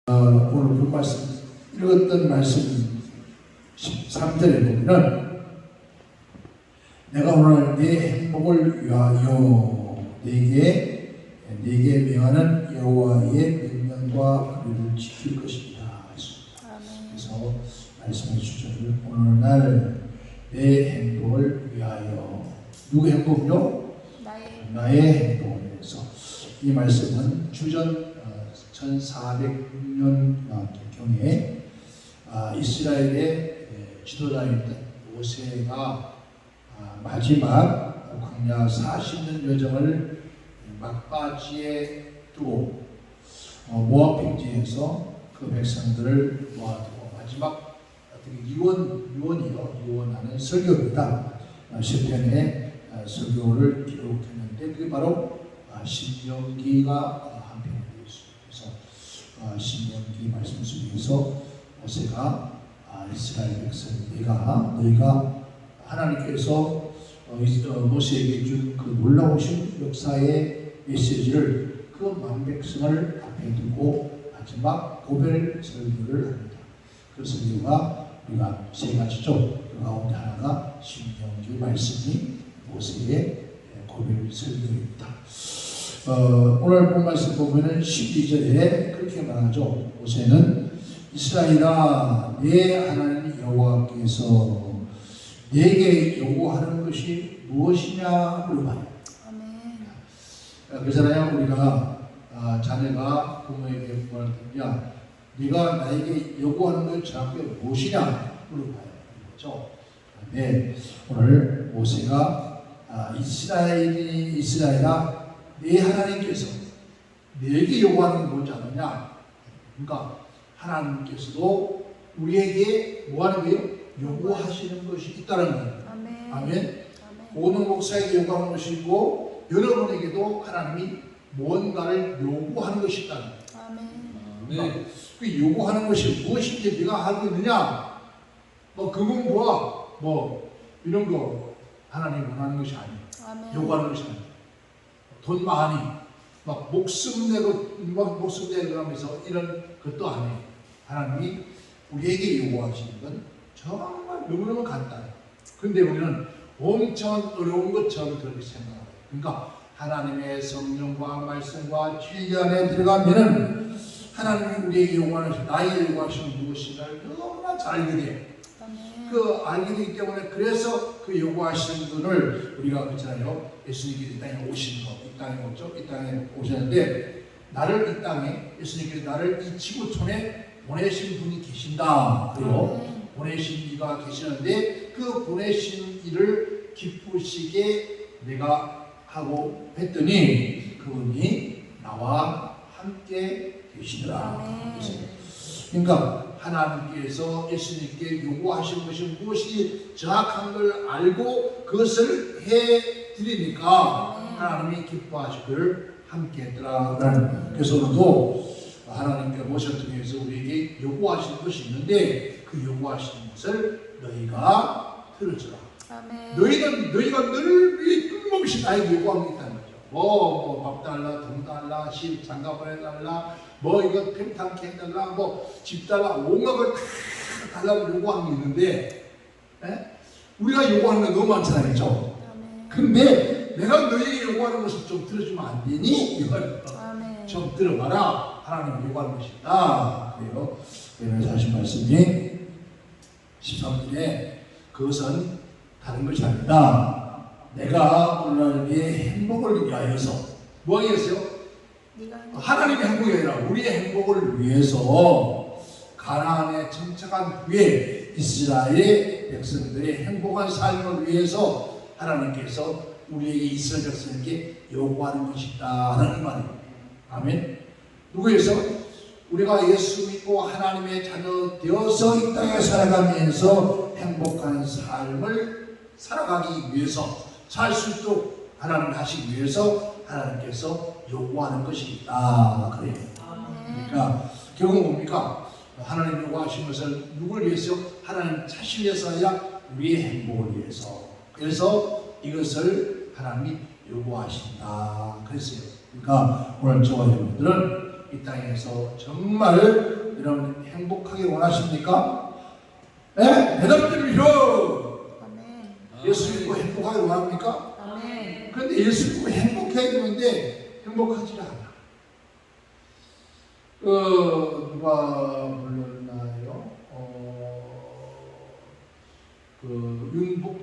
오늘 본 말씀 읽었던 말씀 13절에 보면은 내가 오늘 내 행복을 위하여 네게 명하는 여호와의 명령과 규례를 지킬 것입니다. 그래서 말씀해 주셨죠. 오늘날 내 행복을 위하여 누구의 행복요? 나의 행복을 위해서. 이 말씀은 주전 1406년경에 이스라엘의 지도자였던 모세가 마지막 광야 40년 여정을 막바지에 두고 모압 평지에서 그 백성들을 모아두고 마지막 어떻게 유언하는 설교입니다. 시편의 설교를 기록했는데 그게 바로 신명기가 한편에 되어 있습니다. 그래서 신명기 말씀 속에서 모세가 이스라엘 백성 너희가 하나님께서 모세에게 준 그 놀라우신 역사의 메시지를 그 만백성을 앞에 두고 마지막 고별 설교를 합니다. 그 설교가 우리가 세 가지죠. 그 가운데 하나가 신명기 말씀이 모세의 고별 설교입니다. 오늘 본 말씀 보면은 12절에 그렇게 말하죠. 모세는 이스라엘아 내 하나님 여호와께서 내게 요구하는 것이 무엇이냐 물어봐요. 그러잖아요. 우리가 자녀가 부모에게 말하면 네가 나에게 요구하는 것 정확히 무엇이냐 물어봐요. 그렇죠? 네, 오늘 모세가 이스라엘아 네 하나님께서 내게 요구하는 게 뭔지 아느냐? 그러니까 하나님께서도 우리에게 뭐 하는 거예요? 요구하시는 것이 있다는 거예요. 아멘. 오늘 목사에게 요구하는 것이 있고 여러분에게도 하나님이 뭔가를 요구하는 것이 있다는 거예요. 그러니까 그 요구하는 것이 무엇인지 네가 알고 있느냐? 뭐 금은 보아 뭐 이런 거 하나님 원하는 것이 아니에요. 요구하는 것이 아니에요. 돈 많이 막 목숨 내고 하면서 이런 것도 아니에요. 하나님이 우리에게 요구하시는 건 정말 너무너무 간단해요. 그런데 우리는 엄청 어려운 것처럼 그렇게 생각해요. 그러니까 하나님의 성령과 말씀과 진리 안에 들어가면은 하나님이 우리에게 요구하는 나에게 요구하시는 무엇인가를 너무나 잘 알게 돼요. 그 알게 되기 때문에 그래서 그 요구하시는 분을 우리가 그렇잖아요. 예수님께서 이 땅에 오신 거, 이 땅에 오죠. 이 땅에 오셨는데 나를 이 땅에 예수님께서 나를 이 지구촌에 보내신 분이 계신다. 그래요. 보내신 이가 계시는데 그 보내신 이를 기쁘시게 내가 하고 했더니 그분이 나와 함께 계시더라. 그러니까 하나님께서 예수님께 요구하신 것이 무엇이 정확한 걸 알고 그것을 해드리니까 하나님이 기뻐하시기를 함께 했더라. 그래서 오늘도 하나님께 모세를 통해서 우리에게 요구하시는 것이 있는데 그 요구하시는 것을 너희가 들어주라. 너희가 너를 위해 끊임없이 나에게 요구하는 게 있다는 거죠. 밥 달라, 돈 달라, 장가 보내달라, 이거 펜탄 해달라, 집 달라, 온갖 걸 다 달라고 요구하는 게 있는데, 우리가 요구하는 게 너무 많잖아요, 그렇죠? 근데 내가 너에게 요구하는 것을 좀 들어주면 안 되니? 이걸 좀 들어봐라. 하나님 요구하는 것이다. 그래요. 그래서 하신 말씀이 13절에 그것은 다른 것이 아니다. 내가 오늘 네 행복을 위하여서 뭐 하겠어요? 하나님의 행복이 아니라 우리의 행복을 위해서 가나안에 정착한 후에 이스라엘의 백성들의 행복한 삶을 위해서 하나님께서 우리에게 이스라엘 백성에게 요구하는 것이다 하는 말이에요. 아멘. 누구에서? 우리가 예수 믿고 하나님의 자녀 되어서 이 땅에 살아가면서 행복한 삶을 살아가기 위해서 살 수 있도록 하나님 하시기 위해서 하나님께서 요구하는 것이 있다. 그래요. 그러니까 결국 뭡니까? 하나님 요구하신 것을 누구를 위해서? 하나님 자신 위해서 아니라 우리의 행복을 위해서. 그래서 이것을 하나님이 요구하신다. 그랬어요. 그러니까 오늘 저와 여러분들은 이 땅에서 정말 여러분 행복하게 원하십니까? 네? 대답 좀 해줘. 예수 믿고 행복하게 원합니까? 그런데 예수 믿고 행복해야 되는데 행복하지 않아. 누가 불렀나요?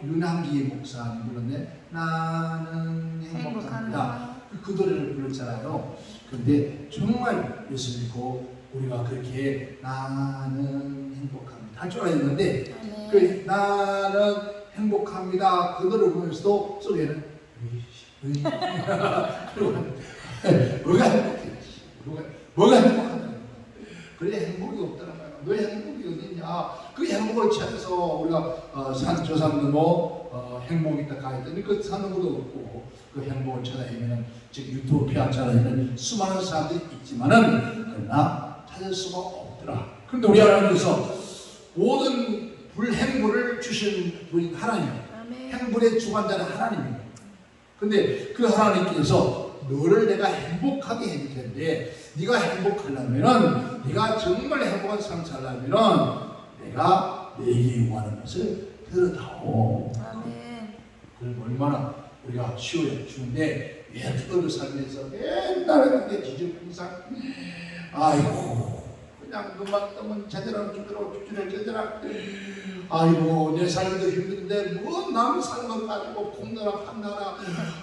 윤한기 목사님 불렀네. 나는 행복합니다. 그 노래를 불렀잖아요. 근데 정말 예수 믿고 우리가 그렇게 나는 행복합니다 할 줄 알았는데 그 나는 행복합니다 그 노래를 부르면서도 속에는 뭐가 행복해? 뭐가 행복하다? 그래 행복이 없다는 거야. 너의 행복이 어디냐? 그 행복을 찾아서 우리가 행복이 있다 가했더니 그 사는 것도 없고 그 행복을 찾아 헤매는 즉 유토피아 찾아 헤매는 수많은 사람들이 있지만은 그러나 찾을 수가 없더라. 그런데 우리 하나님께서 모든 불행물을 주신 분인 하나님, 행불의 주관자는 하나님입니다. 근데 그 하나님께서 너를 내가 행복하게 해줄 텐데 네가 행복하려면은 네가 정말 행복한 삶을 살려면은 내가 내게 요구하는 것을 들어다오. 그럼 얼마나 우리가 쉬운데 왜 그걸로 살면서 맨날 그게 지지분상 아이고 그냥 그만 뜨면 제대로 주저라 아이고 내 살기도 힘든데 뭐 남 사는 것 가지고 콩나라 판나라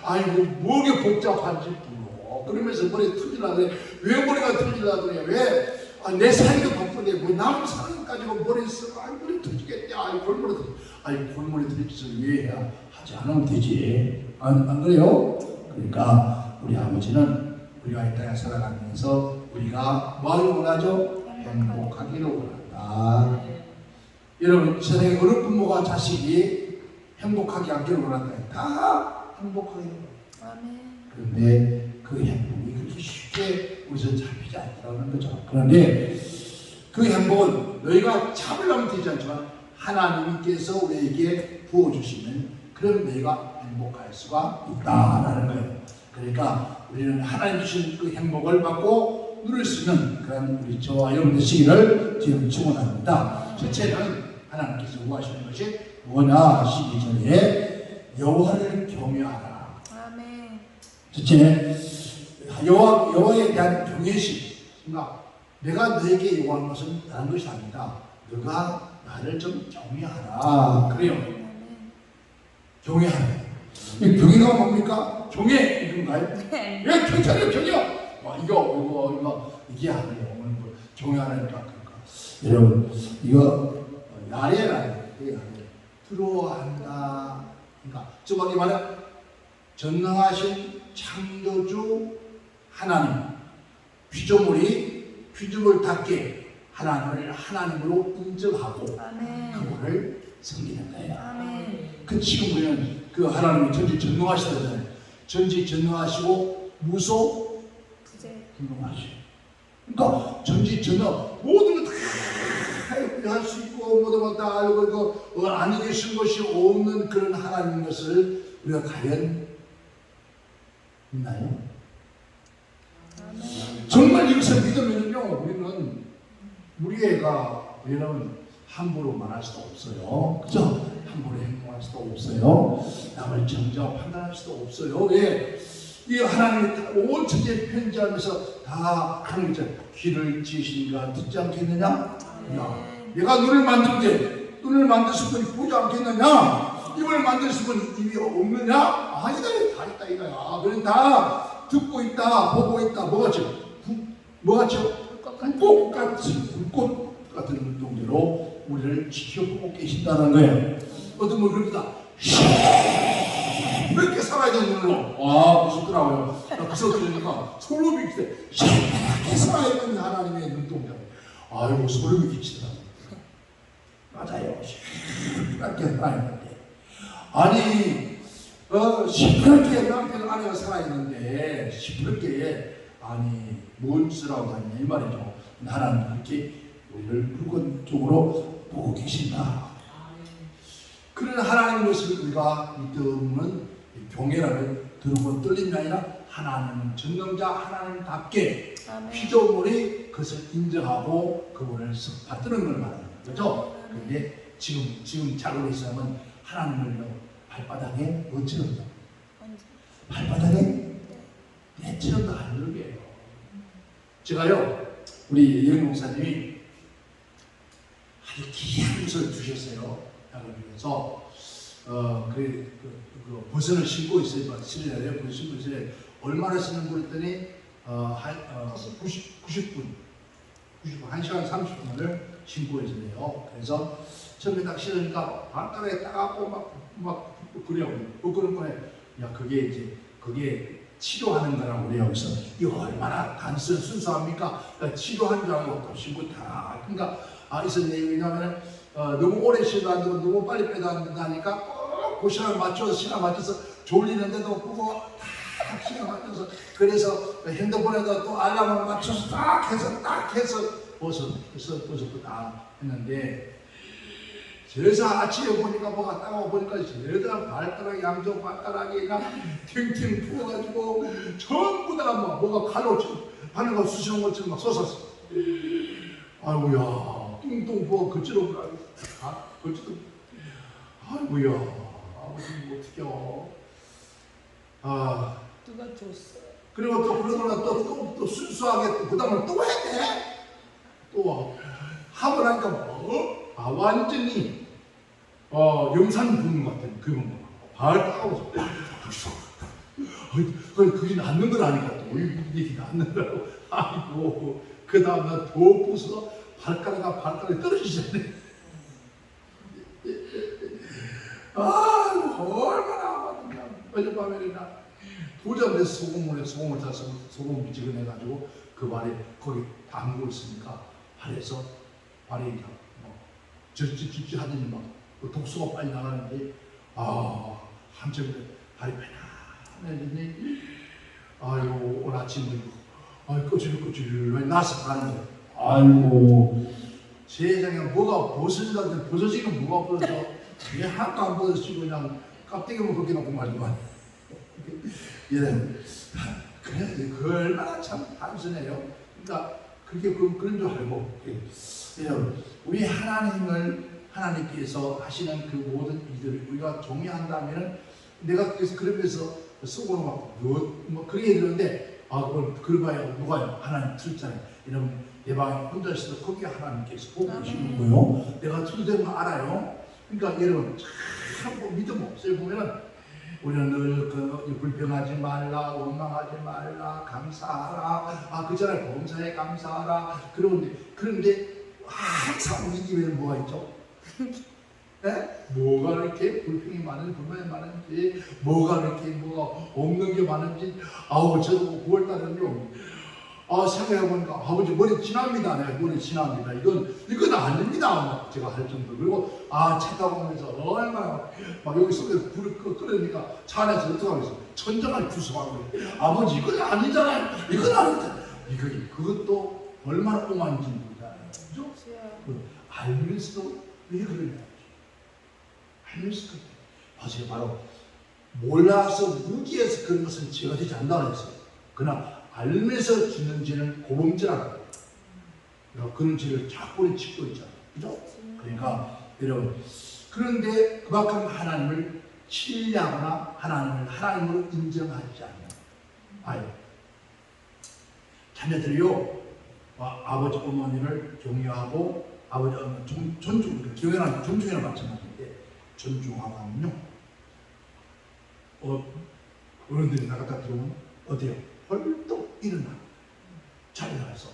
아이고 뭐게 복잡한지 불러 그러면서 머리 틀리려 그래. 왜 머리가 틀리려 그래? 왜? 내 살기도 바쁜데 뭐 남 사는 것 가지고 머리 쓰고 아이 머리 틀리겠대 아이 골머리 틀리 아이 골머리 틀릴 짓을 왜 해야 하지 않으면 되지 안 그래요? 그러니까 우리 아버지는 우리가 이 땅에 살아가면서 우리가 뭐를 원하죠? 행복하기를 원한다. 여러분 세상에 어느 부모가 자식이 행복하게 하기를 원한다. 다 행복하게 원한다. 그런데 그 행복이 그렇게 쉽게 우리서 잡히지 않더라는 거죠. 그런데 그 행복은 너희가 잡으려면 되지 않지만 하나님께서 우리에게 부어주시면 그럼 너희가 행복할 수가 있다라는 거예요. 그러니까 우리는 하나님 주신 그 행복을 받고 누릴 수 있는 그런 우리 저와 여러분 되시기를 지금 축원합니다. 첫째는 하나님께서 요구하시는 것이 뭐냐 하시기 전에 여호와를 경외하라. 첫째 여호와에 대한 경외심. 그러니까 내가 너에게 요구하는 것은 다른 것이 아니다. 너가 나를 좀 경외하라. 그래요. 경외하라. 이 경외가 뭡니까? 경외 이건가요? 왜 경찰을 경외? 이게 아니에요. 오늘 뭐 경외하라니까 그러니까. 여러분 이거 야레라 들어한다. 그러니까 저번에 말한 전능하신 창조주 하나님 피조물 닿게 하나님을 하나님으로 인정하고 그거를 섬기는 거예요. 그 지금 우리는 그 하나님이 전지전능하시다잖아요. 전지전능하시고 무소 불능하시고 그러니까 전지전능 모든 걸 다 할 수 있고 모든 걸 다 알고 아니 계신 것이 없는 그런 하나님 것을 우리가 과연 믿나요? 정말 이것을 믿으면요 우리는 우리 애가 여러분 함부로 말할 수도 없어요. 그죠? 함부로 행동할 수도 없어요. 남을 정죄하고 판단할 수도 없어요. 왜? 이 하나님이 온 천지에 편지하면서 다 하는 거죠. 귀를 지으시니까 듣지 않겠느냐? 야, 내가 눈을 만드는데 눈을 만드신 분이 보지 않겠느냐? 입을 만드신 분이 입이 없느냐? 아니다, 다 있다 이거야. 그런 다 듣고 있다, 보고 있다. 뭐같죠? 불꽃 같은 눈동자로 우리를 지켜보고 계신다는 거예요. 어떤 분 그럽니다. 이렇게 살아야 되는 눈으로 무섭더라고요. 그래서 들으니까 소름이 끼치대. 이렇게 살아야 되는 하나님의 눈동자. 아이고 소름이 끼치더라고요. 맞아요. 이렇게 살아야 되는데 아니 시퍼렇게 남편 아내가 살아있는데 시퍼렇게 아니 뭔 짓을 하고 다니냐 이 말이죠. 하나님 그렇게 우리를 불꽃 쪽으로 보고 계신다. 그런 하나님 모습을 우리가 믿으면 경외라는 들고 떨림이 아니라 하나님은 전능자 하나님답게 피조물이 그것을 인정하고 그분을 받드는 걸 말하는 거죠. 그런데 지금 자고 있는 사람은 하나님을 발바닥에 얹히는다. 발바닥에 내치는다 하는 거예요. 제가요, 우리 예영 목사님이 아주 귀한 것을 주셨어요. 나를 위해서. 그 버선을 신고 있어요. 실내에 버선 신고 있어요. 얼마나 신는 거 했더니 90분, 1시간 30분을 신고 있어요. 그래서 처음에 딱 신으니까 발가락에 따갑고 막 그래요. 그런 거에 야 그게 치료하는 거라고 그래요. 그래서 이거 얼마나 단순 순수합니까? 치료한 줄 알고 또 신고 다. 그러니까 있었네. 왜냐하면 너무 오래 쉬도 안 되고 너무 빨리 빼도 안 된다니까 꼭 그 시간을 맞춰서 졸리는데도 끄고 딱 시간 맞춰서 그래서 핸드폰에다 또 알람을 맞춰서 딱 해서 버섯 다 했는데 저에서 아침에 보니까 뭐가 따가워 보니까 저에다 발가락 양쪽 발가락이 팅팅 부어가지고 전부 다 뭐가 칼로 하는 거 쑤시는 것처럼 막 솟았어. 아이고야 뚱뚱 부어 그치로 그치도 아이고야 아버지 어떡해요. 누가 줬어? 그리고 또 그러거나 또 순수하게 그 다음에 또 해야 돼. 또 하고 나니까 완전히 영산 부는 것 같은 그런 거. 발 따가워서 그게 낫는 거라니까 또 이게 낫는 거라고. 아이고 그 다음날 더 부서서 발가락이 떨어지잖아요. 얼마나 아팠냐. 어젯밤에나 부자에서 소금을 타서 소금 미지근해가지고 그 발에 거기 담그고 있으니까 발이 절지 하더니 막 독소가 빨리 나가는데 한참 발이 편안해지니 아이고 오늘 아침에 꼬질꼬질 나서 가는 거예요. 아이고 세상에 뭐가 벗어지는 뭐가 벗어져. 왜 하나도 안 벗어지고 그냥 깍대기만 그렇게 놓고 말이만. 그래 그 얼마나 참 단순해요. 그러니까 그렇게 그런 줄 알고. 우리 하나님께서 하시는 그 모든 일들을 우리가 종이한다면은 내가 그러면서 속으로 막 그렇게 들었는데 그걸 봐야 누가요? 하나님 틀잖아요. 여러분 내 방에 혼자 있어도 거기 하나님께서 보고 계시는 거예요. 내가 틀된 거 알아요. 그러니까 여러분 참 믿음 없어요. 보면은 우리는 늘 불평하지 말라, 원망하지 말라, 감사하라. 그잖아요. 범사에 감사하라. 그런데 항상 우리 집에는 뭐가 있죠? 네? 뭐가 이렇게 불평이 많은지, 불만이 많은지, 뭐가 이렇게 뭐가 없는 게 많은지. 저도 9월달은요. 생각해보니까 아버지 머리 진합니다. 내가 머리 진합니다. 이건 아닙니다. 제가 할 정도. 그리고 차 타고 오면서 얼마나 막 여기 속에서 불을 끄려니까 차 안에서 어떻게 하겠어? 천장을 주워가고 아버지 이건 아니잖아요. 이건 아니잖아요. 그것도 얼마나 오만인지 모르잖아요. 그죠? 알면서도 왜 그러냐. 알면서도 그래. 바로 몰라서 무지해서 그런 것은 죄가 되지 않는다고 했어요. 그러나 알면서 짓는 죄는 고범죄라고 해요. 그런 죄를 자꾸 짓고 있잖아요. 그죠? 그러니까 여러분 그런데 그만큼 하나님을 신뢰하거나 하나님으로 인정하지 않는 자녀들이요 아버지 어머니를 경외하고 아버지 어머니 존중하는 존중이나 마찬가지인데 존중하면요 어른들이 나갔다 들어오면 어때요? 벌떡 일어나 자리에 가서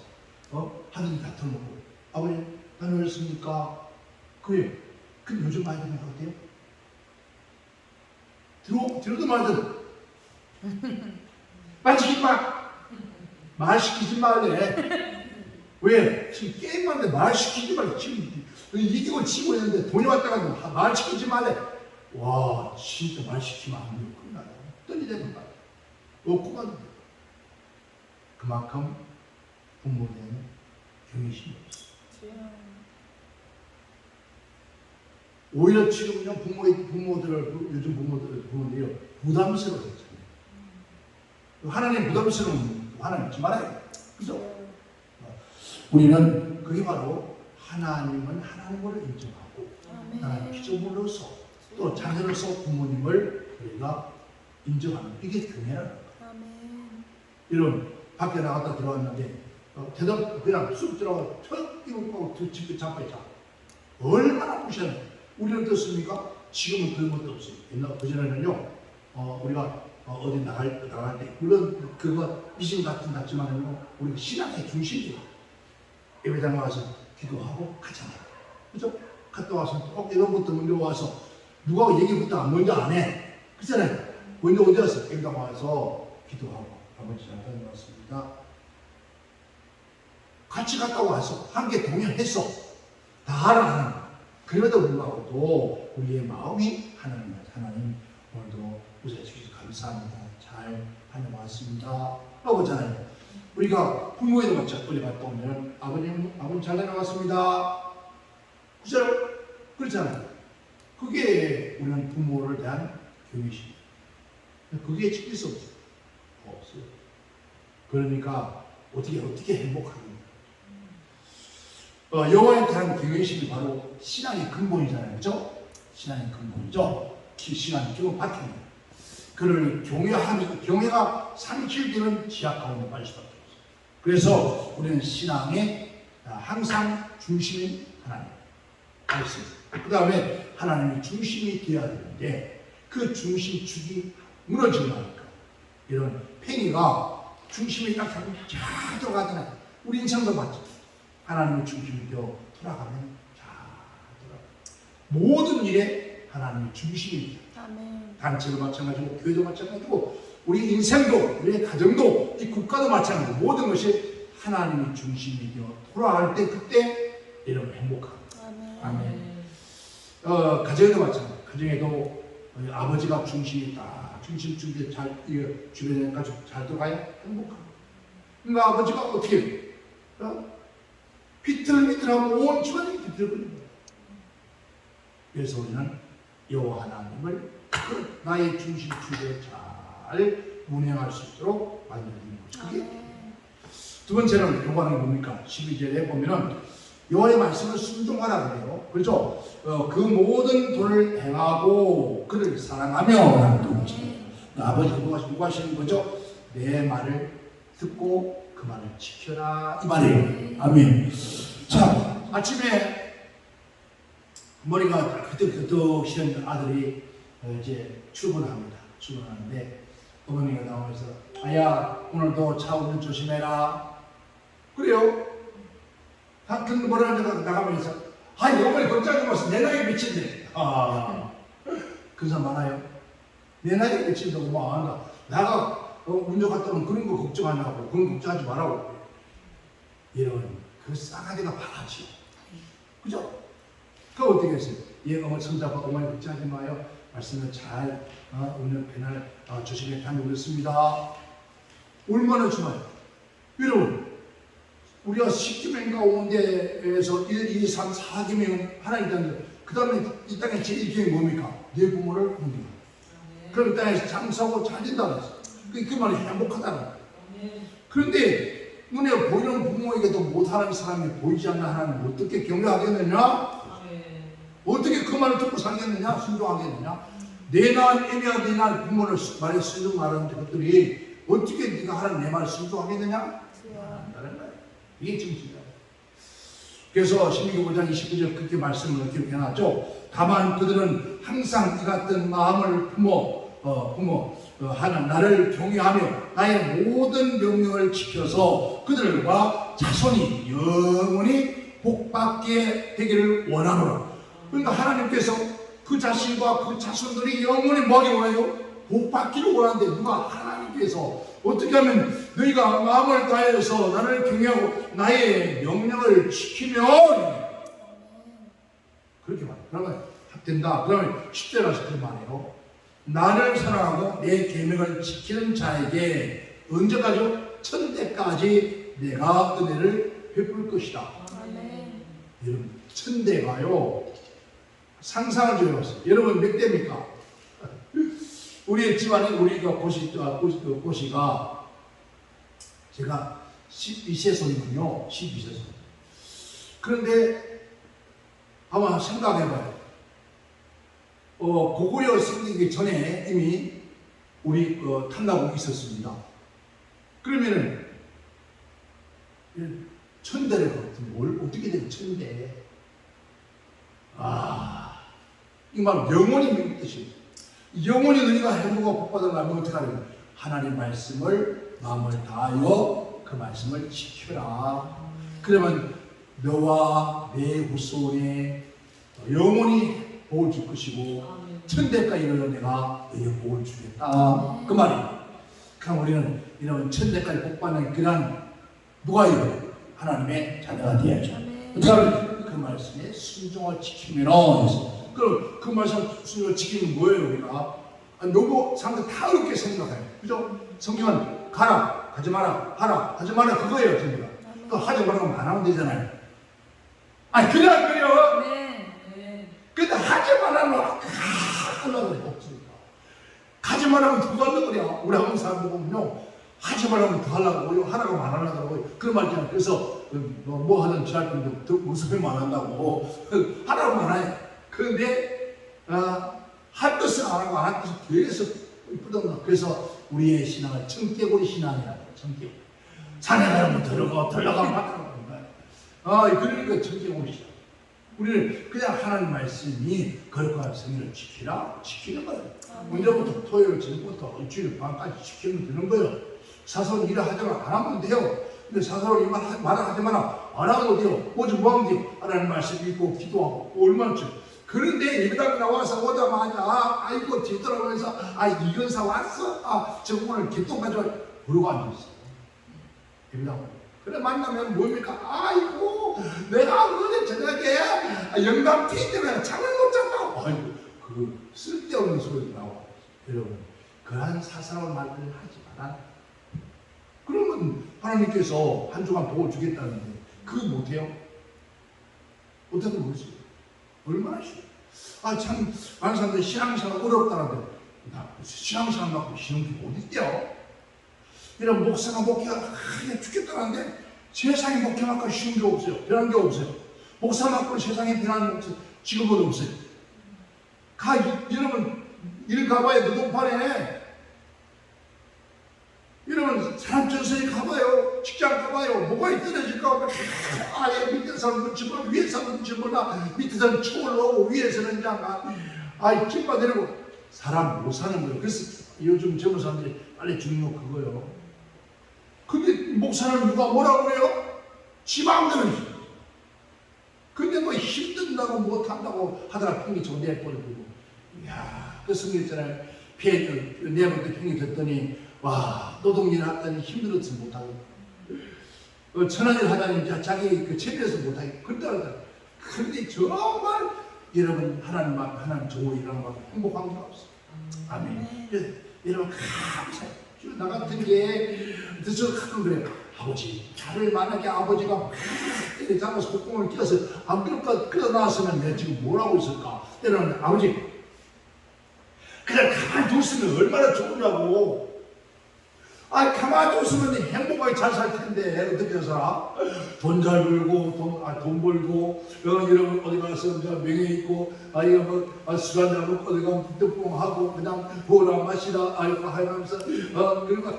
하늘이 다 털놓고 아버지 다녀오셨습니까? 그래요. 근데 요즘 아이들은 어때요? 들어도 말든 말 시키지 말래. 왜? 지금 게임하는데 말 시키지 말래. 지금 이기고 지고 있는데 돈이 왔다가 말 시키지 말래. 와 진짜 말 시키면 안 돼요. 큰일 나요. 떨리 되는 거야. 없고만 그만큼 부모에 대한 경외심이 없어요. 오히려 지금요 요즘 부모들이요 부담스러워했잖아요. 하나님 부담스러운 하나님 잊지 말아요. 그죠? 우리는 그게 바로 하나님은 하나님을 인정하고 하나님 피조물로서 또 자녀로서 부모님을 우리가 인정하는 이게 교회라는 거예요. 여러분 밖에 나갔다 들어왔는데 대답 그냥 쑥 들어가서 턱 이거 집에 잡아있자. 얼마나 무시하는 우리는 어떻습니까? 지금은 그런 것도 없어요. 옛날 그전에는요 우리가 어디 나갈 때 물론 그거 미신 같지만은 우리 신앙의 중심이에요. 예배당 와서 기도하고 가잖아요. 그죠? 갔다 와서 이런 것도 먼저 와서 누가 얘기부터 먼저 안 해. 그잖아요. 먼저 어디 와서 예배당 와서 기도하고 아버지 잘 다녀왔습니다. 같이 갔다 와서 함께 동행했어. 다 하나하나. 그럼에도 불구하고 또 우리의 마음이 하나님 오늘도 우리가 주셔서 감사합니다. 잘 다녀왔습니다. 라고 하잖아요. 우리가 부모에도 마찬가지로 갔다 오면 아버님 잘 다녀왔습니다. 그렇잖아요. 그게 우리는 부모를 대한 교육이십니다. 그게 지킬 수 없어요. 그러니까 어떻게 행복하겠냐. 여호와에 대한 경외심이 바로 신앙의 근본이잖아요. 그렇죠? 신앙의 근본이죠. 신앙의 기본 바탕입니다. 그를 경외가 상실되는 지약 가운데 빠질 수밖에 없어요. 그래서 우리는 신앙의 항상 중심인 하나님 알겠습니다. 그 다음에 하나님이 중심이 되어야 되는데 그 중심축이 무너지니까 이런 팽이가 중심이 딱 잘 들어가잖아요. 우리 인생도 맞죠. 하나님의 중심이 되어 돌아가면 잘 돌아가요. 모든 일에 하나님의 중심이 단체도 마찬가지고 교회도 마찬가지고 우리 인생도 우리의 가정도 이 국가도 마찬가지고 모든 것이 하나님의 중심이 되어 돌아갈 때 그때 여러분 행복합니다. 아멘. 가정에도 마찬가지고 가정에도 아버지가 중심이 딱 중심축에 잘 주변에 가족 잘 들어가야 행복합니다. 그러니까 아버지가 어떻게 비틀비틀하고 온 집안이 비틀거립니다. 그래서 우리는 여호와 하나님을 나의 중심축에 잘 운행할 수 있도록 만들어주는 거죠. 그게 두 번째는 요구하는 게 뭡니까? 12절에 보면은 여호와의 말씀을 순종하라 그래요. 그렇죠? 그 모든 도를 행하고 그를 사랑하며 라는 뜻이죠. 아버지가 누가 하시는 거죠? 내 말을 듣고 그 말을 지켜라 이 말이에요. 아멘. 자, 아침에 머리가 끄덕끄덕 아들이 이제 출근합니다. 출근하는데 어머니가 나오면서 아야 오늘도 차 운전 조심해라. 그래요? 같은 뭐라는 데가 나가면서 어머니 걱정하지 마세요. 내 나이 몇인데. 그 사람 많아요. 내 나이 몇인데 뭐 안다. 나가 운전 갔다 오면 그런 거 걱정하냐고. 그런 거 걱정하지 말라고. 이런 그 싸가지가 바라지요. 그죠? 그거 어떻게 했어요? 어머니 손잡아 어머니 걱정하지 마요. 말씀을 잘 오늘 배날 조심히 다녀오겠습니다. 얼마나 좋아요. 여러분 우리가 10계명인가 온 데에서 1, 2, 3, 4계명 하나님 땅에 그 다음에 이 땅에 제1계명이 뭡니까? 내 부모를 공경하라. 그럼 이 땅에서 장수하고 잘 된다고 했어요. 그 말이 행복하다는 거예요. 그런데 눈에 보이는 부모에게도 못하는 사람이 보이지 않는 하나님 어떻게 경외하겠느냐? 어떻게 그 말을 듣고 살겠느냐? 순종하겠느냐? 내 낳은 애미와 내 낳은 부모를 말에 순종하라는데 그들이 어떻게 네가 하는 내 말을 순종하겠느냐? 한다는 거예요. 이게 정신이다. 그래서 신명기 5장 29절 그렇게 말씀을 기록해놨죠. 다만 그들은 항상 이 같은 마음을 하는 나를 경외하며 나의 모든 명령을 지켜서 그들과 자손이 영원히 복받게 되기를 원하노라. 그러니까 하나님께서 그 자신과 그 자손들이 영원히 뭐하기 원해요? 복받기를 원하는데 누가 하나님께서 어떻게 하면 너희가 마음을 다해서 나를 경외하고 나의 명령을 지키면 그렇게 말해요. 그러면 된다. 그러면 10절 가서 그 말이에요. 나를 사랑하고 내 계명을 지키는 자에게 언제까지요? 천대까지 내가 은혜를 베풀 것이다. 여러분 천대가요 상상을 좀 해봤어요. 여러분 몇 대입니까? 우리 집안에 우리가 고시가 제가 12세손이군요. 12세손. 그런데 아마 생각해봐요. 고구려 생기기 전에 이미 우리 탐나국이 있었습니다. 그러면은 천대를 거두면 뭘 어떻게 되는 천대? 이 말 영원히 믿는 뜻입니다. 영원히 너희가 행복과 복받으려면 어떻게 하려면 하나님 말씀을 마음을 다하여 그 말씀을 지켜라. 그러면 너와 내 후손에 영원히 복을 줄 것이고 천대까지 이르러 내가 너희에 복을 주겠다. 그 말이에요. 그럼 우리는 이런 천대까지 복받는 그런 누가 이거 하나님의 자녀가 되어야죠. 그 말씀에 순종을 지키면 그럼 그 말씀 순종을 지키면 뭐예요? 우리가 너무 사람들 다 어렵게 생각해요. 그죠? 성경은 가라, 하지 마라, 하라, 하지 마라 그거예요. 전부 다. 그 하지 말라고 안 하면 되잖아요. 아니 그냥 그래요. 근데 하지 말라고 하려고 그래. 없으니까. 하지 말라면 더 하려고 그래요. 우리 한국 사람들 보면요. 하지 말라면 더 하려고 하라고 안 하려고 그런 말 있잖아요. 그래서 뭐 하든 지할 건데 더 무섭게 안 한다고 하라고 안 해요. 그런데 할 것을 안 하고 안 할 것을 계속 이쁘던가. 그래서 우리의 신앙을 청개구리 신앙이라고. 청개구리. 산에 가면 들어가면 바다로 가는 거예요. 그러니까 청개구리 신앙. 우리는 그냥 하나님 말씀이 거룩한 성경을 지키는 거예요. 언제부터 토요일 전부터 일주일 반까지 지키면 되는 거예요. 사소한 일을 하지만 안 하면 돼요. 근데 사소한 일만 말을 하지 마라. 안 하면 돼요. 뭐 하면 돼요. 하나님 말씀 읽고 기도하고 얼마나 좀. 그런데 예배당에 나와서 오자마자 아이고 뒤돌아보면서 이건사 왔어? 저 오늘 개똥 가져와. 그러고 앉아있어요. 예배당. 그래 만나면 뭡니까? 아이고 내가 어제 저녁에 영감 티 때문에 잠을 못 잤다고. 아이고 그 쓸데없는 소리 나와. 여러분 그러한 사사로운 말을 하지 마라. 그러면 하나님께서 한 주간 복을 주겠다는데 그거 못해요? 어떻게 모르지? 얼마나 쉬워. 참 많은 사람들이 신앙생활 어렵다는데 신앙생활 갖고 쉬운 게 어디 있대요? 이런 목사가 목회가 죽겠다는데 세상에 목회 갖고 쉬운 게 없어요. 변한 게 없어요. 목사 갖고 세상에 변한 게 지금은 없어요. 여러분 일 가봐야 노동판에 여러분 사람 전선에 가봐요. 직장 가봐요. 뭐가 떨어질까? 밑에서는 묻히고 위에서는 묻히거나 밑에서는 초를 오고 위에서는 그냥 깃바 내리고 사람 못 사는 거예요. 그래서 요즘 젊은 사람들이 빨리 죽는 거 그거예요. 근데 목사는 누가 뭐라고 그래요? 지 마음대로 해요. 근데 뭐 힘든다고 못한다고 하다가 핑계 좀 내버리고 이야 그 성경 있잖아요. 내버려 핑계 댔더니 와 노동일 하더니 힘들어서 못하고 천한일 하다니 자기 그 체면에서 못하고 그랬다. 그런데 정말 여러분 하나님 종으로 일하는 거 행복한 게 없어요. 아멘. 그래서 여러분 감사해요. 나 같은 게 저 가끔 그래요. 아버지 나를 만약에 아버지가 때려 잡아서 콧구멍을 껴서 안 끌어놨으면 내가 지금 뭘 하고 있을까. 때로는 아버지 그냥 가만히 뒀으면 얼마나 좋으냐고. 가만히 뒀으면 행복하게 잘 살 텐데 어떻게 살아? 돈 잘 벌고 돈 벌고 여러분 어디 가서 명예 있고 술 한잔 먹고 어디 가면 뜨뽕하고 그냥 보라 마시라 하면서 그리고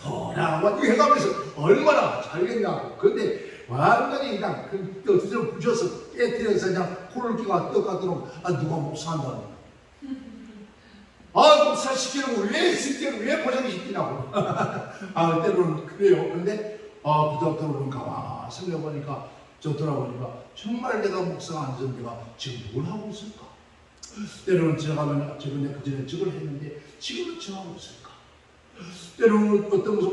돌아와 해가면서 얼마나 잘겠냐고. 근데 완전히 그냥 어디서 부셔서 깨뜨려서 그냥 코를 끼고 떠가도록 누가 목사한다. 목사 시키는 거 왜 고생시키냐고. 때로는 그래요. 근데 부탁드리면 가만 생각해보니까 돌아보니까 정말 내가 목사가 안 돼서 내가 지금 뭘 하고 있을까? 때로는 지나가면 저번에 그전에 저걸 했는데 지금은 저 하고 있을까? 때로는 어떤 것을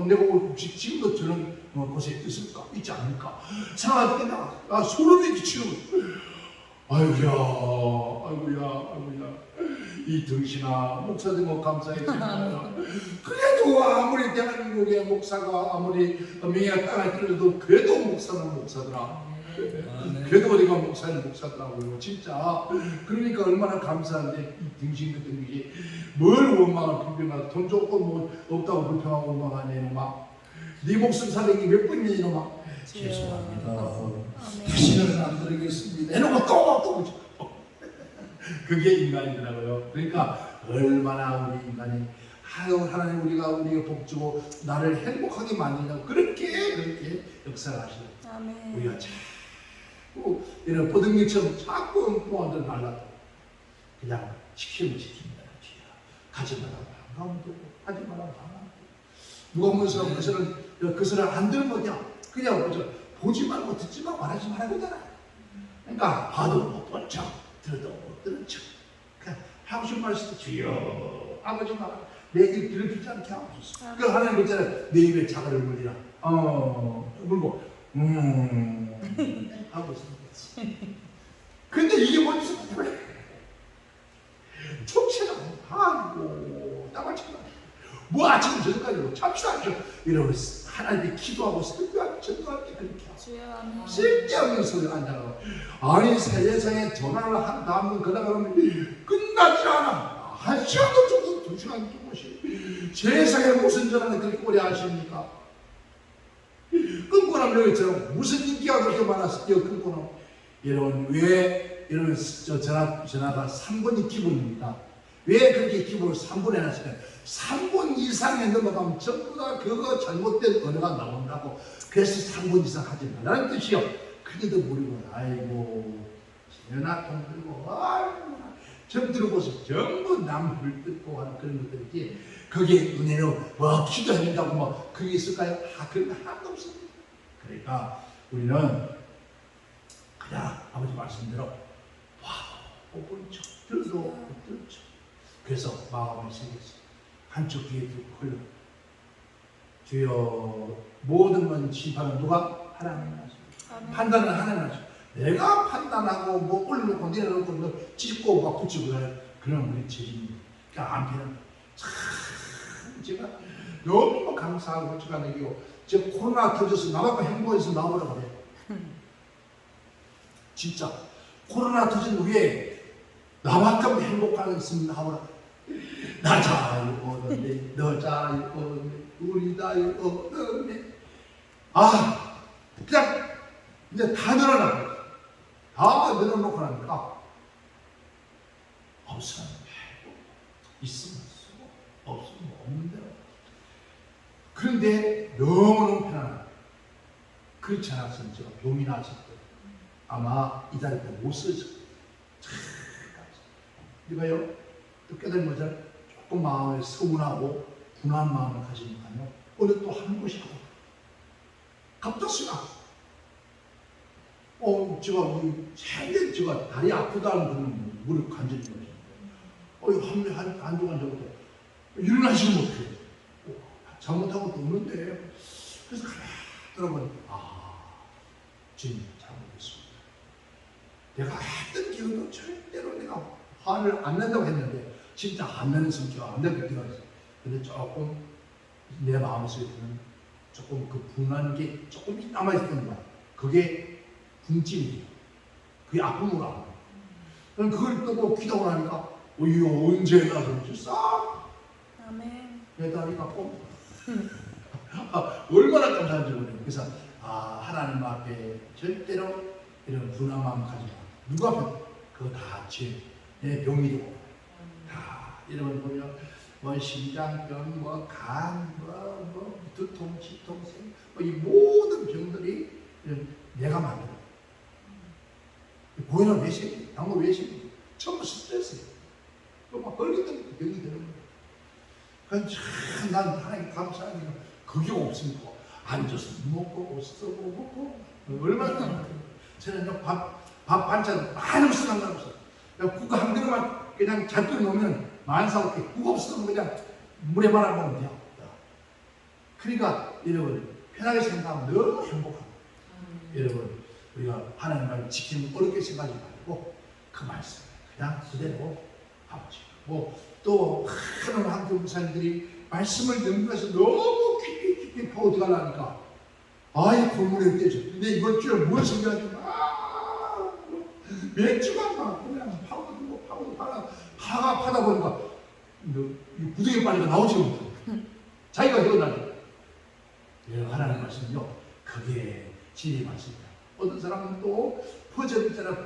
내가 지금도 저런 곳에 있을까? 있지 않을까? 생각할 때 소름이 끼치는 아이고야 이 등신아 목사들 감사해 주세요. 그래도 아무리 대한민국의 목사가 아무리 명예가 땅에 떨어져도 그래도 목사는 목사더라. 그래도 어디가 목사는 목사더라고요. 진짜. 그러니까 얼마나 감사한데 이 등신 같은 게 뭘 원망을 불평하고 돈 조금 뭐 없다고 불평하고 원망하네요. 막 네 목숨 살리기 몇 번이나 이놈아 죄송합니다. 다시는 안 드리겠습니다. 해놓고 또 그게 인간이더라고요. 그러니까 얼마나 우리 인간이 하나님 우리가 복 주고 나를 행복하게 만드냐고 그렇게 역사를 하시는 우리가 자꾸 이런 버둥이처럼 자꾸 뭐한테 날라도 그냥 지키면 지킵니다. 가지 마라 방황도 하지 마라 방황도 누가 무슨 그것을 안 들은 거냐 그냥 보지 말고 듣지만 말하지 말라고 하잖아. 그러니까 봐도 못 본 척 들어도 못 들은 척 그냥 하고 싶은 말씀 주여 아버지 말 내 입을 더럽히지 않게 하옵소서. 그 하나님 그랬잖아요. 내 입에 자갈을 물리라. 물고 하고 있습니다. 근데 이게 뭔지 총체가 아이고 나같이 뭐 아침 저녁까지 참지도 않죠. 이러고 하나님께 기도하고 설교하고 전도할 때 그렇게 하고 쓸데없는 소리 앉아가고 아니 세상에 전화를 한 다음은 그러면 끝나지 않아. 한 시간도 조금 2시간 조금씩 세상에 무슨 전화를 그렇게 오래 하십니까? 끊고 나면 여기처럼 무슨 인기가 그렇게 많았어요. 끊고 나면 여러분 왜 이런 전화가 3번이 기본입니다. 왜 그렇게 기본을 3번 해놨을까요? 3번 이상에 넘어가면 전부 다 그거 잘못된 언어가 나온다고. 그래서 3번 이상 하지 말라는 뜻이요. 그래도 모르고 아이고 전화통 들고 아이고 전 들어보세요. 전부 남을 뜯고 하는 그런 것들이지 거기에 은혜로 뭐 기도해준다고 뭐 그게 있을까요? 그런 거 하나도 없습니다. 그러니까 우리는 그냥 아버지 말씀대로 못 본 척 들어도 못 들은 척 그래서 마음을 새겼어요. 한쪽 귀에 듣고 흘러 주여 모든 건 심판은 누가? 하나님 하십니다. 판단은 하나님 하십니다. 내가 판단하고 뭐 올려놓고 내려놓고 뭐 찢고 막 붙이고 그런 우리 죄인입니다. 그러니까 안편은 참 제가 너무 감사하고 제가 느끼고 저 코로나 터져서 나만큼 행복해서 나오라고 그래요. 진짜 코로나 터진 후에 나만큼 행복한 있으면 나오라. 나 잘 얻었네 너 잘 얻었네 우리 잘 얻었네 그냥 이제 다 늘어나 다 늘어놓고 나니까 없으면 있으면 쓰고 없으면 없는 대로 그런데 너무너무 편안해. 그렇지 않았으면 제가 병이 났을 때 아마 이 자리 때 못 쓰죠. 이거요 또 깨달은 거죠. 조금 마음에 서운하고 분한 마음을 가지니까요 어느 또 하는 것이 갑작스가 제가 생전 제가 다리 아프다는 그런 무릎 관절이 있는데 한 주간 전부터 일어나시면 못해요. 잘못한 것도 없는데 그래서 가만히 들어보니까 주님 잘못했습니다. 내가 했던 기억도 절대로 내가 화를 안 낸다고 했는데 진짜 안 내는 성격 안 내고 때가 있어요. 근데 조금 내 마음속에는 조금 그 분한 게 조금 남아있던 거야. 그게 분찜이에요. 그게 아픔으로 안 와. 그걸 또 기도를 하니까 이거 언제 나서는지 싹 내 다리가 뽕 얼마나 감사한지 모르겠어요. 그래서 하나님 앞에 절대로 이런 분한 마음 가지 마. 누가 봐 그거 다 내 병이고 다 이런 거 보면 뭐 심장병, 뭐 간, 뭐 두통, 치통생, 이 모든 병들이 내가 만들어. 고혈압 왜 생겨? 당뇨 왜 생겨? 전부 스트레스예요. 막 걸리던 병이 되는 거예요. 그래서 참 난 하나님 감사하니 그게 없으니까 앉아서 먹고 쓰고 먹고 얼마나 저는 밥 반찬 많이 쓰는다고 국 한 그릇만 그냥 잔뜩 넣으면 만사롭게 국 없으면 그냥 물에 말아 먹으면 돼요. 그러니까 여러분 편하게 생각하면 너무 행복합니다. 여러분 우리가 하나님 말씀 지키는 어렵게 생각하지 말고 그 말씀 그냥 그대로 아버지 또 하나님 한국 목사님들이 말씀을 연구해서 너무 깊이 파고들어가니까 이 본문에 떼죠. 근데 이번 주에 뭘 생각하지 몇 주간 그냥 파고들고 파가 파다 보니까 구덩이 빨리가 나오지 못해. 자기가 헤어나죠. 하나님 말씀은요, 그게 진리 말씀이다. 어떤 사람은 또 퍼즐 있잖아,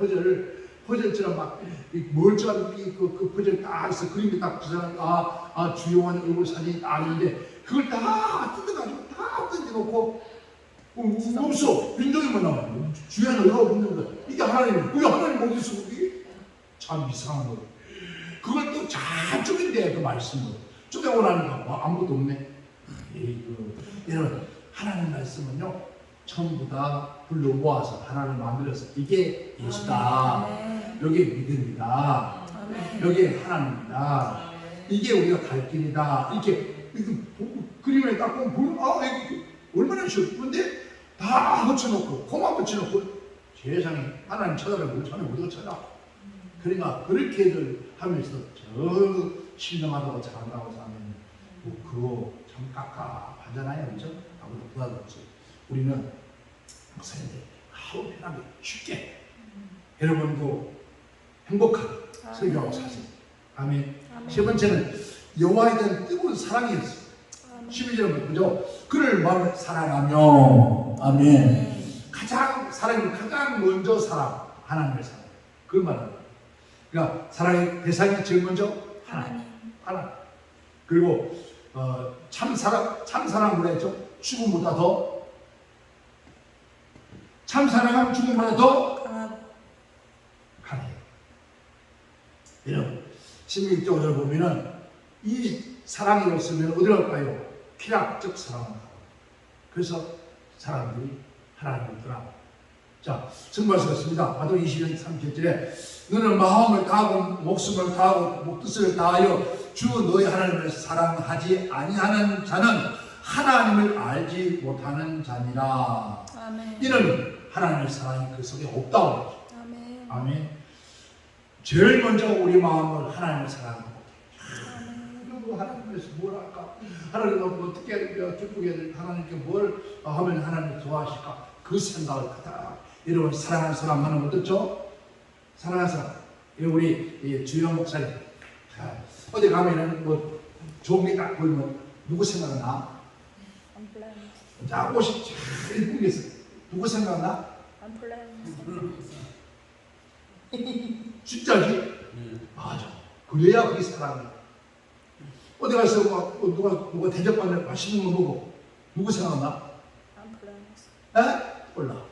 퍼즐처럼 막 멀쩡한 그 퍼즐 딱 있어. 그림이 딱 그 사람, 주요한 얼굴 사진이 딱 있는데 그걸 다 뜯어가지고 다 던져놓고 없어. 빈종이만 나와요. 주요한 얼굴 없는 거. 이게 하나님, 그게 하나님 어디 있어, 그게? 참 이상한 거. 그걸 또 잘 쪼갠대, 그 말씀을. 쪼개고 나니까 아무것도 없네. 여러분, 하나님 말씀은요, 전부 다 불러 모아서 하나님 만들어서 이게 예수다. 여기 믿음이다. 여기 하나님이다. 이게 우리가 갈 길이다. 이렇게 그림에 딱 보면 이게 얼마나 쉬운데 다 붙여놓고 코만 붙여놓고 세상에 하나님 찾아가고 자네 어디가 찾아? 그러니까 그렇게들 하면서 저 신령하다고 잘한다고 하면 그거 참 깝깝하잖아요, 그렇죠? 아무도 부담없지. 우리는 목사님들 아우 편하게 쉽게 여러분도 행복하게 설교하고 사세요. 아멘. 세 번째는 여호와에 대한 뜨거운 사랑이었어요. 12절은 뭐죠? 그를 마음에 사랑하며, 아멘. 사랑이 가장 먼저 사랑, 하나님을 사랑. 그걸 말하는 거예요. 그러니까 사랑의 대상이 제일 먼저 하나님. 그리고 참사랑 뭐라 했죠? 죽음보다 더 참사랑하면 죽음보다 더 강해요. 여러분 16절을 보면은 이 사랑이 없으면 어디로 갈까요? 피락적 사랑을 하고. 그래서 사람들이 하나님을 떠나고. 자, 승부하셨습니다. 마태복음 22장 30절에 너는 마음을 다하고 목숨을 다하고 목뜻을 다하여 주 너희 하나님을 사랑하지 아니하는 자는 하나님을 알지 못하는 자니라. 아멘. 이는 하나님의 사랑이 그 속에 없다고. 아멘. 아멘. 제일 먼저 우리 마음을 하나님을 사랑하고. 하나님께서 뭘 할까? 하나님을 어떻게 기쁘게 해야 될까? 하나님께 뭘 하면 하나님을 좋아하실까? 그 생각을 갖다. 여러분 사랑하는 사람 하는 거 듣죠? 사랑하는 사람. 우리 주영 목사님. 어디 가면은 뭐 좋은 게 딱 보이면 누구 생각나? 자, 옷이 잘 이쁜 게 있어. 누구 생각나? 진짜지? 맞아. 그래야 그게 사랑이야. 어디 가서 누가 대접받는 맛있는 거 먹고 누구 생각나? 몰라.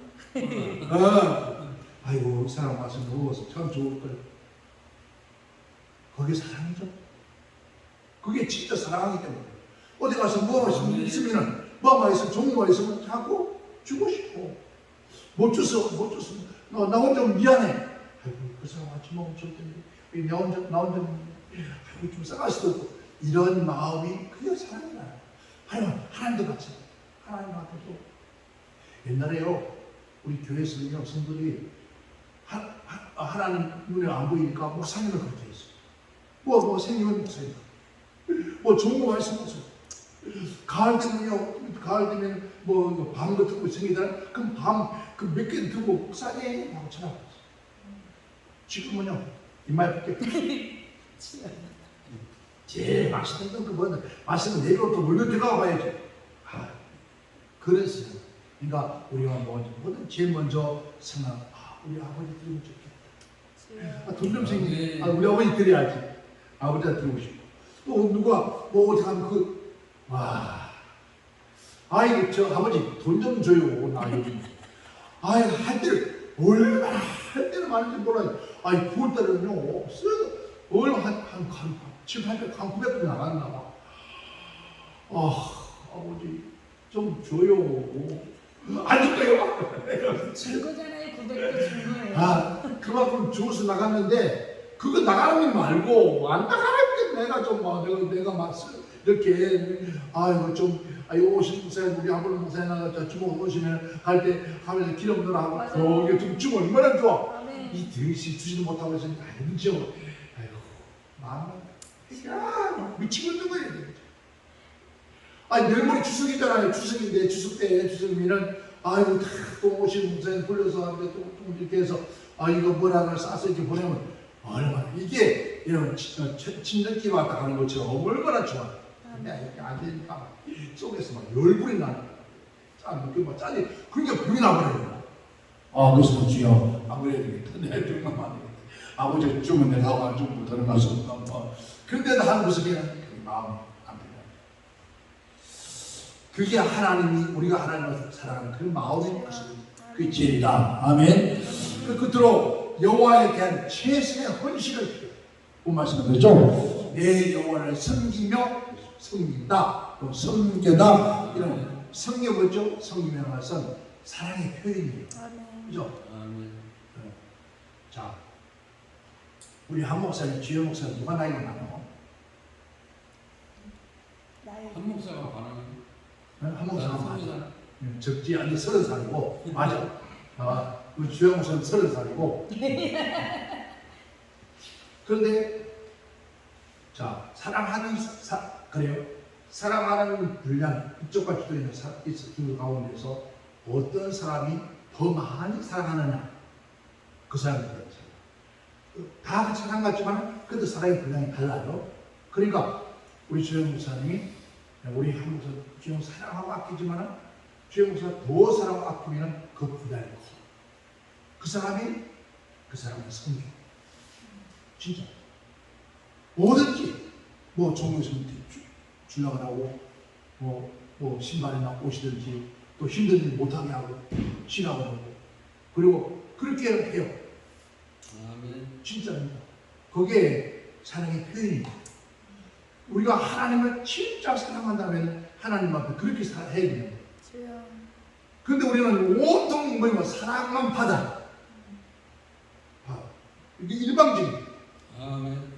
아이고, 이 사람 와서 먹어서 참 좋을 걸. 그게 사랑이죠. 그게 진짜 사랑이기 때문에. 어디 가서 뭐 있으면은, 뭐만 있으면, 종류가 있으면 자꾸 주고 싶고. 못 줬어. 나 혼자 미안해. 아이고, 그 사람 아침 먹으면 좋을 텐데. 나 혼자, 아이고, 좀 싸갈 수도 없고. 이런 마음이 그게 사랑이야. 하나님도 같이. 하나님 앞에서. 옛날에요, 우리 교회에서는요, 성도들이 하나님 눈에 안 보이니까 목사님을 그렇게 했어요. 뭐 생기면 목사님. 뭐 좋은 거 말씀 없어요. 가을 되면 뭐 밤 같은 거 생기다. 그럼 그 몇 개 두고 목사님 하고 쳐다봤어요. 지금은요, 입만 붙게. 제일 맛있는 거 뭐는 맛있는 내일로 또 물건 들어가 봐야지. 그랬어요. 그러니까 우리가 뭐든 제일 먼저 생각, 우리 아버지 드리면 좋겠다. 돈 좀 생기네. 우리 아버지 드려야지. 아버지한테 드리고 싶고. 또 누가 뭐 어디 가면 아이고 저 아버지 돈 좀 줘요. 나 요즘. 할 때를 얼마나 할 때는 많은지 몰라요. 9월달에는요 없어요. 얼마 한 7, 800, 한 900분 나갔나 봐. 아버지 좀 줘요. 안 줄까요? 준 거잖아요. 900도 준 거예요. 그만큼 주워서 나갔는데 그거 나가는 일 말고 안 나가는 게 내가 좀 내가 막 이렇게 오신 목사님 우리 아버지 목사님 주먹 오시면 할 때 하면서 기름 넣으라고 거기에 좀 주면 얼마나 좋아. 아멘. 이 드시 주지도 못하고 해서 문지어. 아이고 마음 미치고 있는 거예요. 내일 모레 추석이잖아요. 추석인데 추석 때 추석이면은 또 오신 목사님 불러서 하는데 또 이렇게 해서 이거 뭐라를 싸서 이렇게 보내면 얼마나 이게 이런 친정끼리 왔다 가는 것처럼 얼마나 좋아. 근데 이렇게 안 되니까 속에서 막 열불이 나는 거야. 짜니. 그러니까 병이 나버려요. 아, 그래서 주여, 안 그래야 되겠다. 내 병만 안 되겠다. 아버지 주면 내가 하고 좀 못하는 가수 없다. 그런데도 하는 모습이 마음이 안 돼요. 그게 하나님이, 우리가 하나님을 사랑하는 그 마음의 모습, 그 진리다. 아멘. 끝으로 여호와에 대한 최선의 헌신을 필요해요. 그 말씀은 그렇죠? 내 여호와를 섬기며 섬긴다, 섬겨다. 이런 성경 뭐죠? 성경이라는 것은 사랑의 표현이에요. 그죠? 자, 우리 한 목사님, 주여 목사님 누가 나이가 많아요? 한 목사가 많아요. 한 목사가 많아요. 적지 않게 30살이고, 맞아. 그 주여 목사님 30살이고. 그런데 자, 사랑하는 그래요. 사랑하는 분량 이쪽과 저쪽에 있는 그 가운데서 어떤 사람이 더 많이 사랑하느냐, 그 사람이 그렇죠. 다 같이 사랑 같지만 그래도 사랑의 분량이 달라요. 그러니까 우리 주영 목사님이 우리 한 목사 주영 사랑하고 아끼지만 주영 목사 더 사랑하고 아끼면 그 분량이 커. 그 사람의 성격 진짜 뭐든지 뭐 종교선 주려고 하고 뭐 신발이나 옷이든지 또 힘든 일 못하게 하고 쉬라고 하고 그리고 그렇게 해요. 아멘. 진짜입니다. 그게 사랑의 표현입니다. 우리가 하나님을 진짜 사랑한다면 하나님 앞에 그렇게 해야 됩니다. 그런데 우리는 온통 뭐냐 사랑만 받아. 이게 일방적인. 아멘.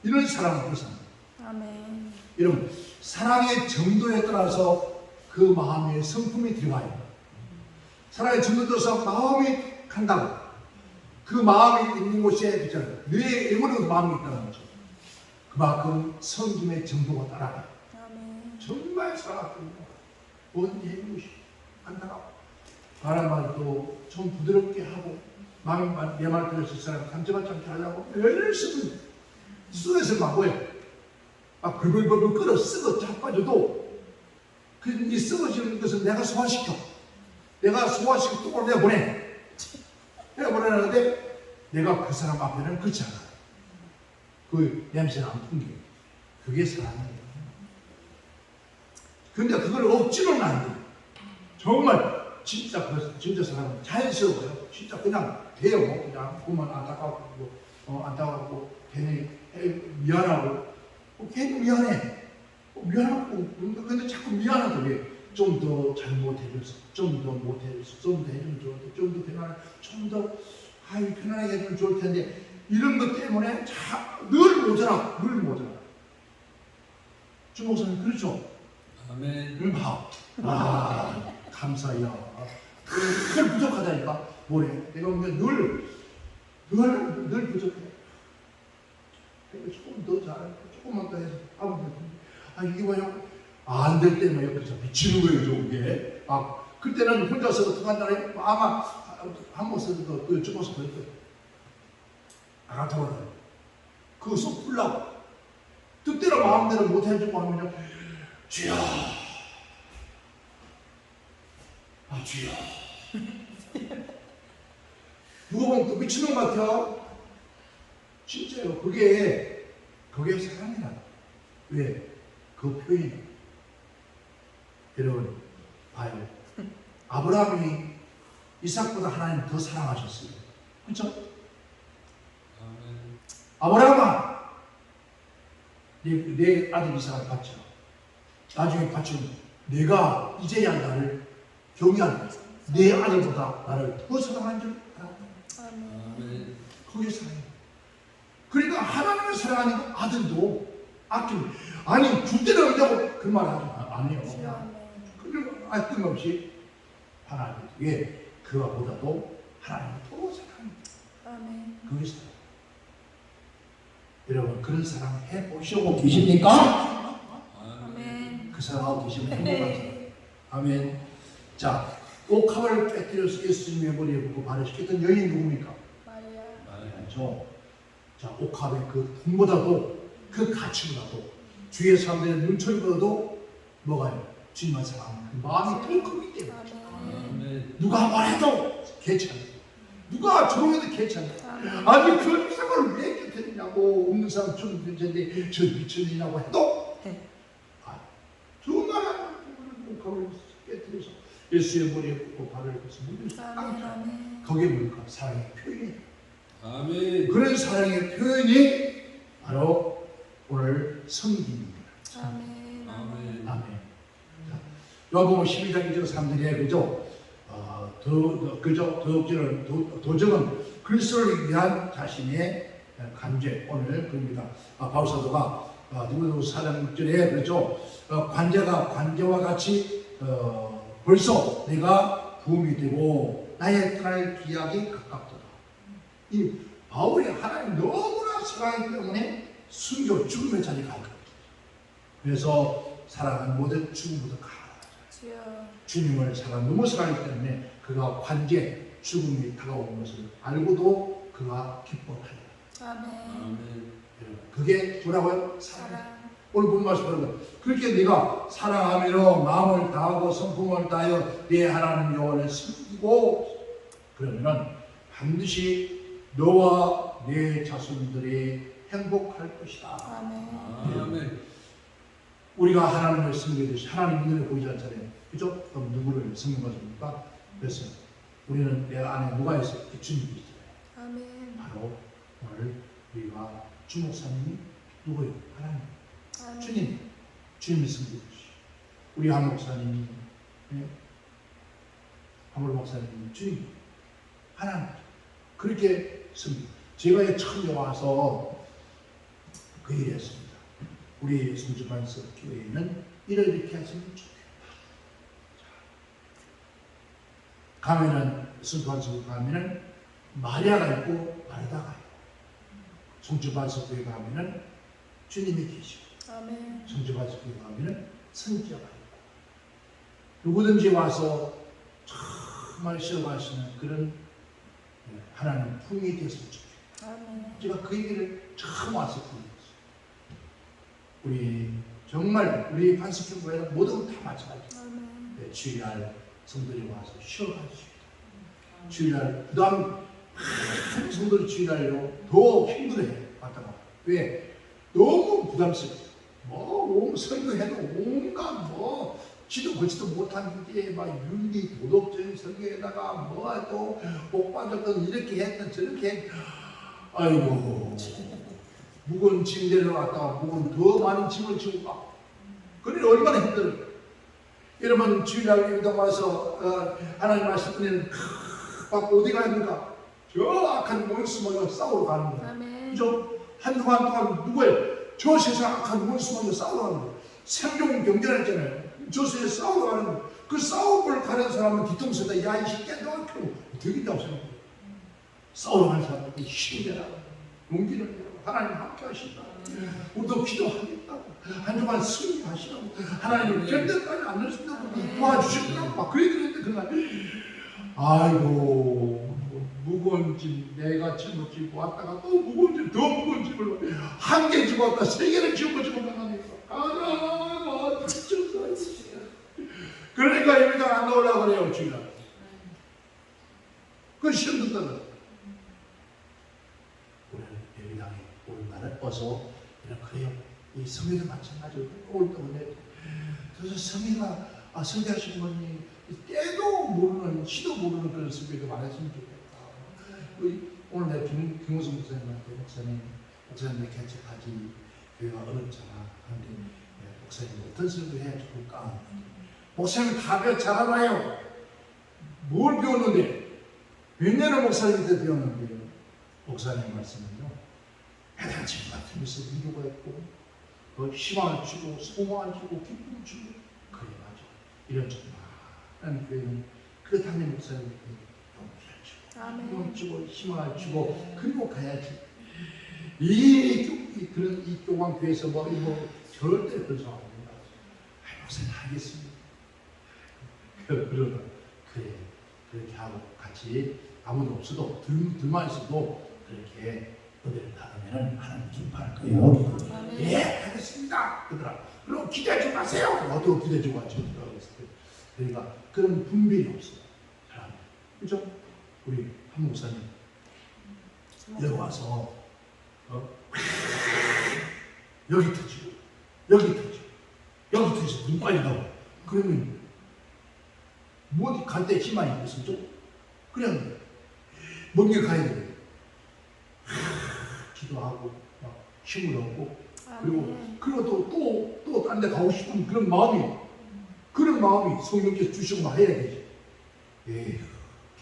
이런 사랑을 그렇습니다. 아멘. 여러분 사랑의 정도에 따라서 그 마음의 성품이 들어가요. 사랑의 정도에 따라서 마음이 간다고. 그 마음이 있는 곳에 있잖아요. 뇌에 에머리고 마음이 있다는 거죠. 그만큼 성김의 정도가 따라가요. 아멘. 정말 사랑합니다. 뭐든지 해주고 싶어. 안타까워. 바람말도 좀 부드럽게 하고 내 말 들었을 사람 감정받지 않게 하려고 열심히 쏘에서 막 뭐예요. 막 벌벌벌벌 끓어 썩어 자빠져도 이 썩어지는 것은 내가 소화시켜. 내가 소화시켜 또 내보내. 내보내는데 내가 그 사람 앞에는 그렇지 않아. 그 냄새는 안 풍겨. 그게 사랑이에요. 근데 그걸 억지로는 안 돼. 정말 진짜 사람은 자연스러워요. 진짜 그냥 돼요. 그냥 보면 안타깝고 괜히 미안하고 괜히 미안해. 미안하고 근데 자꾸 미안하다 왜? 좀 더 잘못해줘서, 좀 더 못해줘서, 좀 더 해주면 좋을 텐데, 좀 더 편안하게, 좀 더 편안하게 해주면 좋을 텐데 이런 것 때문에 늘 모자라. 주 목사님 그렇죠? 아멘. 감사해요. 그걸 부족하다니까. 뭐래? 내가 보면 늘 부족해. 조금 더 잘해. 조금만 더 해서 이게 뭐야? 안 될 때는 옆에서 미치는 거예요, 이게. 그때는 혼자서 어떻게 한다래? 아마 한 번 써도 그 죽어서 그랬거든. 아가타워라. 그거 쏙 풀라고. 뜻대로 마음대로 못 해주고 하면요. 주여. 주여. 누가 보면 또 미친놈 같아. 진짜요. 그게 사랑이라. 왜? 그 표현이. 여러분, 봐요. 아브라함이 이삭보다 하나님 더 사랑하셨어요. 그렇죠? 아멘. 아브라함아, 내 아들 이삭을 바쳐. 나중에 바치면 내가 이제야 나를 경외하는 내 아들보다 나를 더 사랑한 줄 알아. 아멘. 그게 사랑이에요. 그러니까 하나님을 사랑하는 아들도 아끼는. 아니 줄 때는 없다고 그 말 안 해요. 그리고 뜬금없이 하나님 왜 그거보다도 하나님을 더 사랑합니다. 그게 사랑. 여러분 그런 사랑 해보시고 계십니까? 아멘. 그 사랑하고 계시면 행복하죠. 아멘. 자, 옥합을 깨뜨려서 예수님의 머리에 붓고 발효시켰던 여인 누굽니까? 마리아. 그렇죠. 자, 옥합의 그 돈보다도 그 가치보다도 주위의 사람들의 눈초리보다도 뭐가요? 주님만 사랑하는 그 마음이 더 크기 때문에 아멘. 누가 뭐래도 괜찮아요. 누가 조롱해도 괜찮아요. 아멘. 아니 그 이상을 왜 깨뜨리냐고 없는 사람 좀 괜찮은데 저 미천이냐고 해도 네. 정말 목함을 깨뜨려서 예수의 머리에 꽂고 발을 꽂아서 물을 아멘. 아멘. 거기에 뭘까? 사랑의 표현이에요. 아멘. 그런 사랑의 표현이 바로 오늘 성김입니다. 아멘. 아멘. 아멘. 요한복음 12장 1절 3절에 그죠? 도적은 그리스도를 위한 자신의 간죄 오늘 그럽니다. 바울사도가 누구 사장 6절에 그렇죠. 관제와 같이 벌써 내가 부음이 되고 나의 떠날 기약이 가깝도다. 이 바울이 하나님 너무나 사랑하기 때문에 순교 죽음의 자리에 갈 겁니다. 그래서 사랑하는 모든 죽음보다 가라. 주님을 너무 사랑하기 때문에 그가 관제 죽음이 다가오는 것을 알고도 그가 기뻐하리라. 아멘. 그게 뭐라고요? 사랑. 오늘 본 말씀 여러분 그렇게 네가 사랑하며 마음을 다하고 성품을 다하여 내 하나님 여호와를 섬기고 그러면은 반드시 너와 내 자손들이 행복할 것이다. 아멘. 아멘. 우리가 하나님을 섬기듯이 하나님 눈에 보이지 않잖아요. 그죠? 그럼 누구를 섬긴 것입니까? 그래서 우리는 내 안에 누가 있어요? 주님이 있잖아요. 아멘. 바로 오늘 우리가 주 목사님이 누구예요? 하나님. 아멘. 주님이 섬기듯이 우리 한 목사님이 하물 목사님이 주님 하나님 그렇게 섬기고 제가 처음에 와서 그 일을 했습니다. 우리 성주반석 교회는 이렇게 했으면 좋겠다. 가면은 성주반석 가면은 마리아가 있고 마르다가 있고 성주반석 교회 가면은 주님이 계시고 아멘. 성주반석 교회 가면은 선지자가 있고 누구든지 와서 정말 쉬어가시는 그런 하나님 품이 됐으면 좋겠다. 아멘. 제가 그 얘기를 처음 와서 들었어요. 우리 정말 우리 반석교회는 모두 다 마찬가지예요. 아멘. 주일날 성도들이 와서 쉬어가시고 주일날 그 다음 많은 성도들 주일날로 더 힘들어해요. 왔다가 왜? 너무 부담스러워요. 설교해도 온갖 지도 보지도 못한 게 막 윤리 도덕적인 설교에다가 또 복받았던 이렇게 했던 저렇게 했던 아이고 무거운 짐 내려갔다가 무거운 더 많은 짐을 지고 가. 그래 얼마나 힘들어요. 여러분 주일날 예배당 와서 하나님 말씀 듣는 어디 가니까 저 악한 원수만과 싸우러 가는 거야. 아멘. 그죠? 한동안 동안 누구예요? 저 세상 악한 원수만과 싸우러 가는 거야. 생존 경쟁했잖아요. 저 세상에 싸우러 가는 거야. 그 싸움을 가는 사람은 뒤통수에다 야 이 새끼야 너 되겠다고 생각해. 싸우러 가는 사람은 힘내라. 용기를 내라. 하나님 함께 하신다. 우리도 기도하겠다고. 한 주간 승리하시라고. 하나님을 견뎌까지 안 넣으신다고. 도와주시더라고. 막 그 얘기를 했는데 그날 아이고 무거운 짐 내가 짐을 지고 왔다가 또 무거운 짐 더 무거운 짐을 한 개 지고 왔다 세 개를 지고 나가니까 가라 미쳤어. 그러니까 예배당 안 나오려고 그래요 주일날. 그 시험 듣다가 우리는 예배당에 오는 날은 어서 그래요. 이 성회도 마찬가지로 올 때문에 그래서 성회가 성대하신 분이 때도 모르는 시도 모르는 그런 성회가 많았으면 좋겠다. 오늘 내가 김우성 목사님한테 목사님 개척하지 교회가 어렵잖아. 그런데 목사님 어떤 설교 해야 좋을까? 목사님 다 잘 알아요. 뭘 배웠는데 몇 년을 목사님한테 배웠는데요. 목사님 말씀은요. 해당치 같으면서 위로가 있고 희망을 주고 소망을 주고 기쁨을 주고 그래 맞아. 이런 많은 교회는 그렇다면 목사님께 용기를 주고 희망을 주고 그리고 가야지. 이 교관 교회에서 절대 그런 상황 없습니다. 목사님 하겠습니다. 그러나 그래 그렇게 하고 같이 아무도 없어도 둘만 있어도 그렇게 너희를 따르면 하나님 기뻐할 거예요. 아멘. 예, 하겠습니다. 그러더라. 그럼 기대하지 마세요. 어떻게 기대하지 마세요. 그러니까 그런 분별이 없어요. 사람. 그죠? 우리 한 목사님 여기 와서 여기 터지고 여기 터지고 여기 터지고 눈 빠진다고. 그러면 뭐 갈 때 희망이 있었죠? 그냥 먼 길 가야 돼요. 기도하고 막 힘을 얻고 그리고 또 딴 데 가고 싶은 그런 마음이 성령께서 주시고 막 해야 되지. 에휴,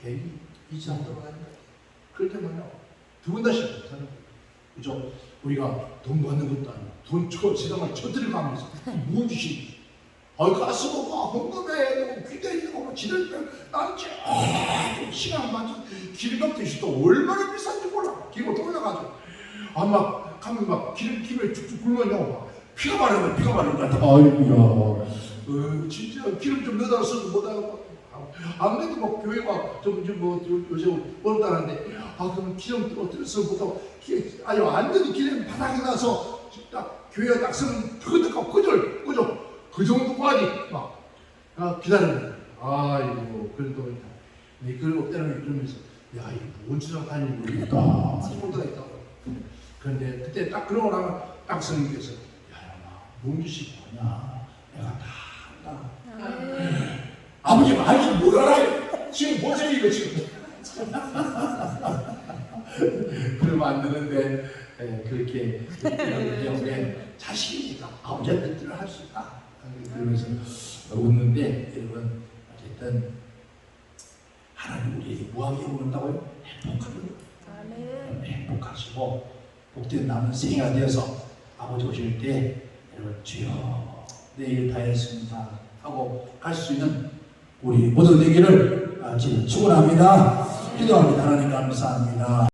괜히 이상 들어가야 된다. 그럴 때만요 두 번 다시 못하는 거예요. 그죠? 우리가 돈 받는 것도 아니고 돈 세상을 쳐들어 가면서 무슨 짓이 가서 막 헌금해 기대해 뭐 지낼 때난 시간 맞춰 기름값도 또 얼마나 비싼지 몰라. 기름 올라가지고 막 가면 막 기름에 쭉쭉 굴러냐고 막 피가 마르는 것 같아. 아이고야. 진짜 기름 좀 넣어달라 써도 못하고 아무래도 뭐 교회가 요새 어렵다는데 그러면 기름 어떻게 못하고 아니 완전히 기름 바닥에 나서 딱 교회가 딱 쓰면 터득하고 그죠? 그 정도까지 막 기다리는 거예요. 아이고 그래도 그럴 때는 그러면서 야 이거 뭔 짓을 하니 모르겠다 싶을 때가 있다고. 그런데 그때 딱 그러고 나면 딱 성령께서 야 뭔 짓이 뭐냐 내가 다 한다. 아버지 말좀 뭐라라 지금 보세요 이거 지금. 그러면 안 되는데 그렇게 우리 자식이니까 아버지한테 뜻을 할 수 있다. 그러면서 웃는데 여러분 어쨌든 하나님 우리에게 뭐하게 오는다고요? 행복하거든요. 행복하시고 복된 남은 생애가 되어서 아버지 오실 때 여러분 주여 내 일 다 했습니다 하고 갈 수 있는 우리 모두 되기를 지금 축원합니다. 기도합니다. 하나님 감사합니다.